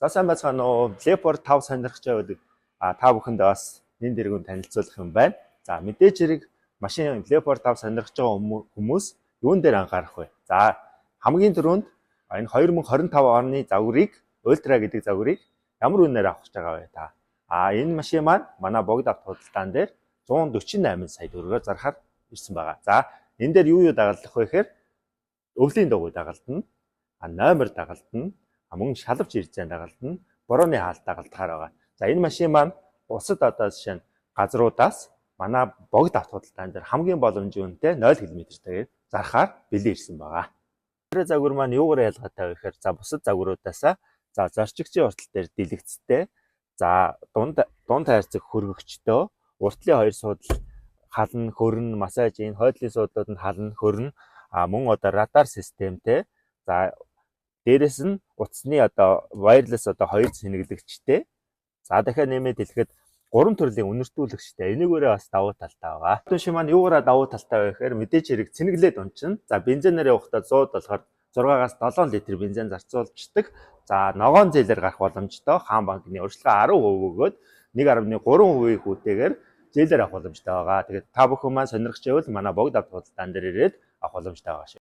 За сайн байцгаана уу. Leopard 5 сонирхож байвал та бүхэндээ бас нэн дэргүүн танилцуулах юм байна. За мэдээж хэрэг машин Leopard 5 сонирхож байгаа хүмүүс юун дээр анхаарах вэ? За хамгийн түрүүнд энэ 2025 оны загварыг Ultra гэдэг загварыг ямар үнээр авах гэж байгаа вэ та? Энэ машин маань манай богд авто худалдаан дээр 148 сая төгрөгөөр зархаар ирсэн байгаа. За энэ дээр юу дагалдах вэ гэхээр өвлийн дугуй дагалдана, номер дагалдана, мөн шалавч ирзэн дагалдана, борооны хаалт дагалдахаар байгаа. За энэ машин маань бусад одоо жишээ нь газруудаас манай богд авто худалдаан дээр хамгийн боломжийн үнэтэй 0 км-тэйгээр зархаар бэлэн ирсэн байгаа. Тэр загвар маань юугаар ялгаатай вэ гэхээр бусад загваруудаас зорчигчийн уртал дээр дэлгэцтэй, дунд хайрцаг хөргөгчтэй, уртлын хоёр суудлал хална, хөрн, массаж, энэ хойдлын суудлууд нь хална, хөрн, мөн одоо радар системтэй. За дээрэс нь утасны одоо wireless одоо хоёр цэнэглэгчтэй. За дахиад нэмээд хэлэхэд 3 төрлийн үнэртүүлэгчтэй. Энийгээрээ бас давуу талтай байгаа. Энэ машин маань юугаараа давуу талтай вэ гэхээр мэдээж хэрэг цэнэглээд унчна. За бензинээр явахдаа 100 болохоор 6-аас 7 литр бензин зарцуулждаг. За ногоон зээлээр гарах боломжтой. Хаан банкны урьдчилан 10% өгөөд 1.3% хүүтэйгээр зээлээр авах боломжтой байгаа. Тэгээд та бүхэн маань сонирхч байвал манай богд авто худалдаан дээр ирээд авах боломжтой байгаа.